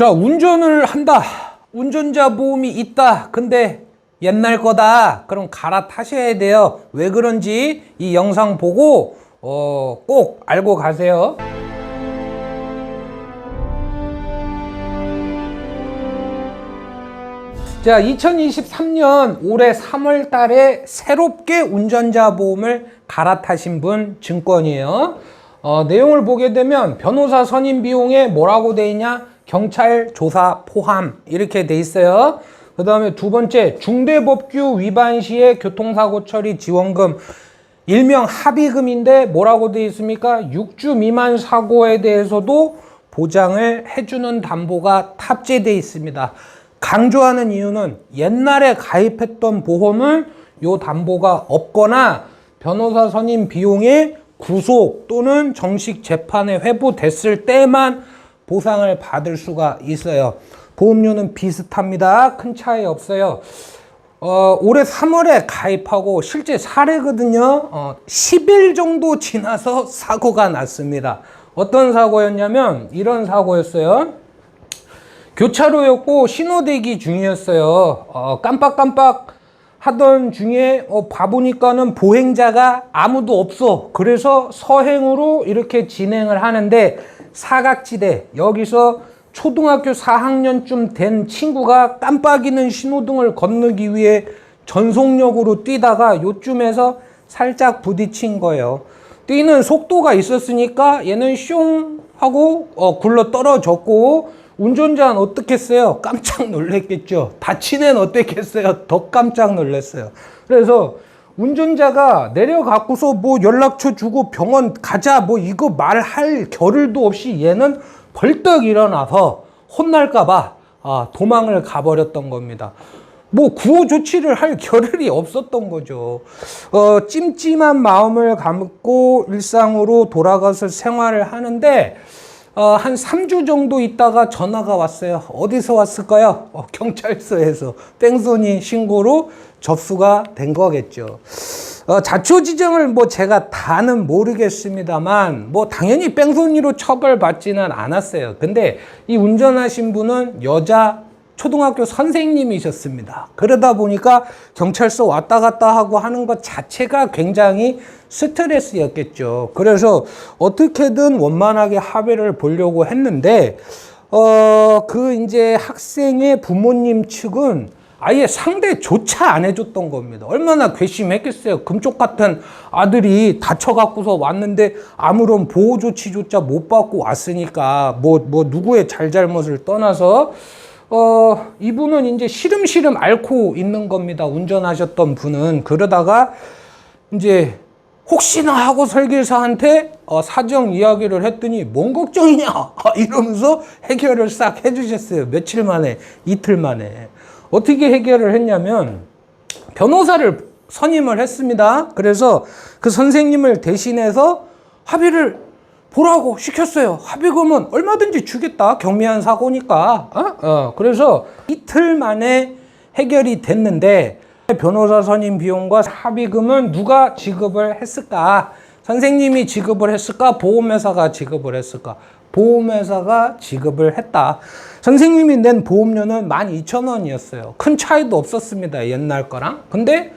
자, 운전을 한다. 운전자 보험이 있다. 근데 옛날 거다. 그럼 갈아타셔야 돼요. 왜 그런지 이 영상 보고 꼭 알고 가세요. 자, 2023년 올해 3월 달에 새롭게 운전자 보험을 갈아타신 분 증권이에요. 내용을 보게 되면 변호사 선임 비용에 뭐라고 돼 있냐? 경찰 조사 포함 이렇게 돼 있어요. 그 다음에 두 번째, 중대법규 위반 시에 교통사고 처리 지원금, 일명 합의금인데 뭐라고 돼 있습니까? 6주 미만 사고에 대해서도 보장을 해주는 담보가 탑재되어 있습니다. 강조하는 이유는 옛날에 가입했던 보험은 요 담보가 없거나 변호사 선임 비용에 구속 또는 정식 재판에 회부됐을 때만 보상을 받을 수가 있어요. 보험료는 비슷합니다. 큰 차이 없어요. 올해 3월에 가입하고 실제 사례거든요. 10일 정도 지나서 사고가 났습니다. 어떤 사고였냐면 이런 사고였어요. 교차로였고 신호대기 중이었어요. 깜빡깜빡 하던 중에 봐보니까는 보행자가 아무도 없어. 그래서 서행으로 이렇게 진행을 하는데 사각지대, 여기서 초등학교 4학년쯤 된 친구가 깜빡이는 신호등을 건너기 위해 전속력으로 뛰다가 요쯤에서 살짝 부딪힌 거예요. 뛰는 속도가 있었으니까 얘는 슝 하고 굴러 떨어졌고, 운전자는 어떻겠어요? 깜짝 놀랐겠죠. 다친 애는 어떻겠어요? 더 깜짝 놀랐어요. 그래서 운전자가 내려갖고서 뭐 연락처 주고 병원 가자 뭐 이거 말할 겨를도 없이 얘는 벌떡 일어나서 혼날까봐 도망을 가버렸던 겁니다. 뭐 구호 조치를 할 겨를이 없었던 거죠. 찜찜한 마음을 감고 일상으로 돌아가서 생활을 하는데 한 3주 정도 있다가 전화가 왔어요. 어디서 왔을까요? 경찰서에서 뺑소니 신고로 접수가 된 거겠죠. 자초지정을 뭐 제가 다는 모르겠습니다만 뭐 당연히 뺑소니로 처벌받지는 않았어요. 근데 이 운전하신 분은 여자 초등학교 선생님이셨습니다. 그러다 보니까 경찰서 왔다 갔다 하고 하는 것 자체가 굉장히 스트레스였겠죠. 그래서 어떻게든 원만하게 합의를 보려고 했는데, 이제 학생의 부모님 측은 아예 상대조차 안 해줬던 겁니다. 얼마나 괘씸했겠어요. 금쪽 같은 아들이 다쳐갖고서 왔는데 아무런 보호조치조차 못 받고 왔으니까 뭐 누구의 잘잘못을 떠나서 이분은 이제 시름시름 앓고 있는 겁니다. 운전하셨던 분은. 그러다가 이제 혹시나 하고 설계사한테 사정 이야기를 했더니 뭔 걱정이냐 이러면서 해결을 싹 해주셨어요. 며칠 만에, 이틀 만에. 어떻게 해결을 했냐면 변호사를 선임을 했습니다. 그래서 그 선생님을 대신해서 합의를 보라고 시켰어요. 합의금은 얼마든지 주겠다. 경미한 사고니까. 그래서 이틀 만에 해결이 됐는데 변호사 선임 비용과 합의금은 누가 지급을 했을까? 선생님이 지급을 했을까? 보험회사가 지급을 했을까? 보험회사가 지급을 했다. 선생님이 낸 보험료는 12,000원이었어요. 큰 차이도 없었습니다. 옛날 거랑. 근데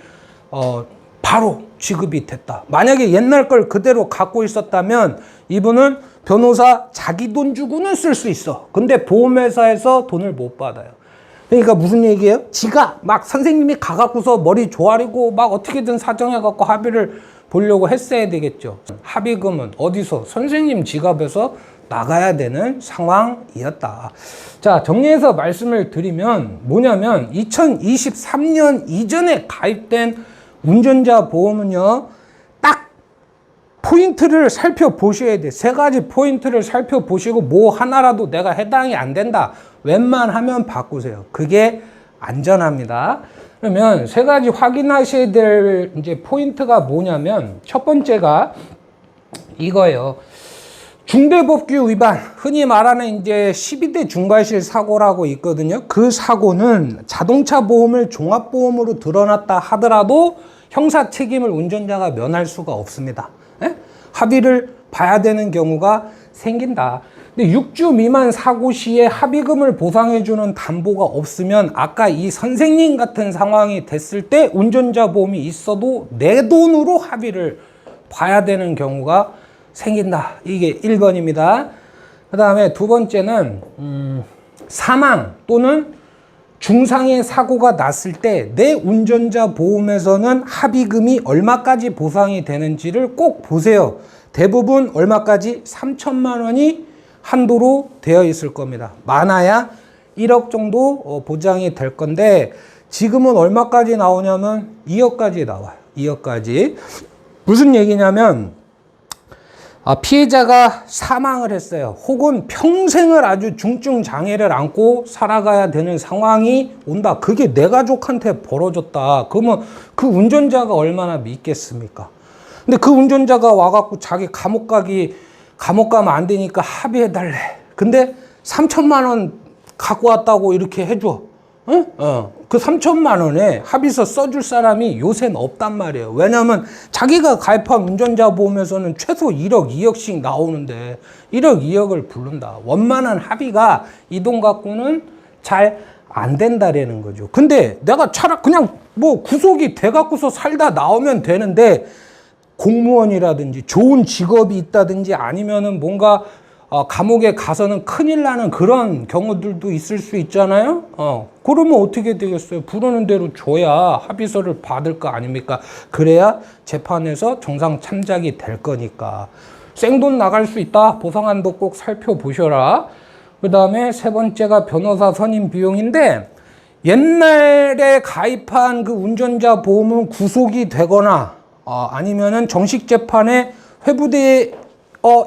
바로 지급이 됐다. 만약에 옛날 걸 그대로 갖고 있었다면 이분은 변호사 자기 돈 주고는 쓸 수 있어. 근데 보험회사에서 돈을 못 받아요. 그러니까 무슨 얘기예요? 지가 막 선생님이 가갖고서 머리 조아리고 막 어떻게든 사정해갖고 합의를 보려고 했어야 되겠죠. 합의금은 어디서? 선생님 지갑에서 나가야 되는 상황이었다. 자, 정리해서 말씀을 드리면 뭐냐면 2023년 이전에 가입된 운전자 보험은요, 딱 포인트를 살펴보셔야 돼. 세 가지 포인트를 살펴보시고 뭐 하나라도 내가 해당이 안 된다. 웬만하면 바꾸세요. 그게 안전합니다. 그러면 세 가지 확인하셔야 될 이제 포인트가 뭐냐면 첫 번째가 이거예요. 중대법규 위반, 흔히 말하는 이제 12대 중과실 사고라고 있거든요. 그 사고는 자동차 보험을 종합보험으로 드러났다 하더라도 형사 책임을 운전자가 면할 수가 없습니다. 합의를 봐야 되는 경우가 생긴다. 근데 6주 미만 사고 시에 합의금을 보상해주는 담보가 없으면 아까 이 선생님 같은 상황이 됐을 때 운전자 보험이 있어도 내 돈으로 합의를 봐야 되는 경우가 생긴다. 이게 1번입니다. 그 다음에 두 번째는 사망 또는 중상의 사고가 났을 때 내 운전자 보험에서는 합의금이 얼마까지 보상이 되는지를 꼭 보세요. 대부분 얼마까지? 3천만 원이 한도로 되어 있을 겁니다. 많아야 1억 정도 보장이 될 건데 지금은 얼마까지 나오냐면 2억까지 나와요. 2억까지. 무슨 얘기냐면 피해자가 사망을 했어요. 혹은 평생을 아주 중증 장애를 안고 살아가야 되는 상황이 온다. 그게 내 가족한테 벌어졌다. 그러면 그 운전자가 얼마나 믿겠습니까? 근데 그 운전자가 와갖고 자기 감옥 가면 안 되니까 합의해달래. 근데 3천만 원 갖고 왔다고 이렇게 해줘. 응? 그 3천만 원에 합의서 써줄 사람이 요새는 없단 말이에요. 왜냐하면 자기가 가입한 운전자 보험에서는 최소 1억, 2억씩 나오는데 1억, 2억을 부른다. 원만한 합의가 이 돈 갖고는 잘 안 된다라는 거죠. 근데 내가 차라리 그냥 뭐 구속이 돼갖고서 살다 나오면 되는데 공무원이라든지 좋은 직업이 있다든지 아니면은 뭔가 감옥에 가서는 큰일 나는 그런 경우들도 있을 수 있잖아요. 그러면 어떻게 되겠어요? 부르는 대로 줘야 합의서를 받을 거 아닙니까? 그래야 재판에서 정상 참작이 될 거니까. 생돈 나갈 수 있다. 보상한도 꼭 살펴보셔라. 그 다음에 세 번째가 변호사 선임 비용인데 옛날에 가입한 그 운전자 보험은 구속이 되거나 아니면은 정식 재판에 회부돼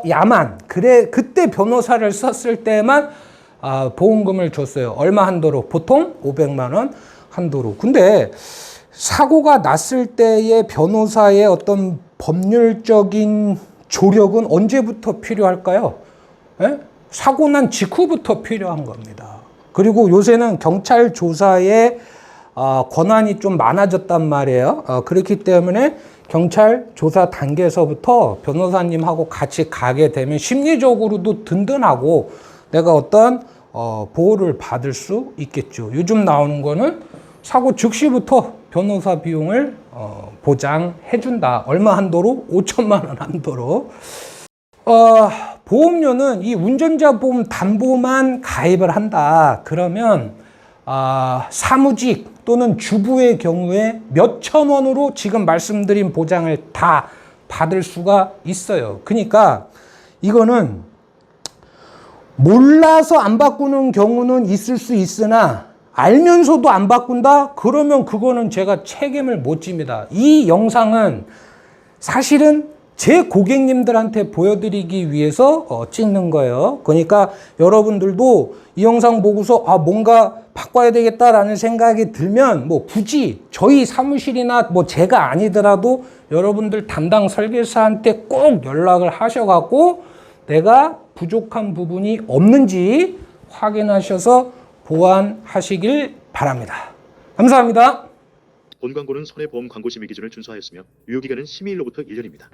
야만 그때 변호사를 썼을 때만 보험금을 줬어요. 얼마 한도로? 보통 500만 원 한도로. 근데 사고가 났을 때의 변호사의 어떤 법률적인 조력은 언제부터 필요할까요? 예? 사고 난 직후부터 필요한 겁니다. 그리고 요새는 경찰 조사에 권한이 좀 많아졌단 말이에요. 그렇기 때문에 경찰 조사 단계에서부터 변호사님하고 같이 가게 되면 심리적으로도 든든하고 내가 어떤 보호를 받을 수 있겠죠. 요즘 나오는 거는 사고 즉시부터 변호사 비용을 보장해준다. 얼마 한도로? 5천만 원 한도로. 보험료는 이 운전자 보험 담보만 가입을 한다. 그러면 사무직 또는 주부의 경우에 몇천 원으로 지금 말씀드린 보장을 다 받을 수가 있어요. 그러니까 이거는 몰라서 안 바꾸는 경우는 있을 수 있으나 알면서도 안 바꾼다? 그러면 그거는 제가 책임을 못 집니다. 이 영상은 사실은 제 고객님들한테 보여드리기 위해서 찍는 거예요. 그러니까 여러분들도 이 영상 보고서 뭔가 바꿔야 되겠다라는 생각이 들면 뭐 굳이 저희 사무실이나 뭐 제가 아니더라도 여러분들 담당 설계사한테 꼭 연락을 하셔갖고 내가 부족한 부분이 없는지 확인하셔서 보완하시길 바랍니다. 감사합니다. 본 광고는 손해보험 광고 심의 기준을 준수하였으며 유효기간은 심의일로부터 1년입니다.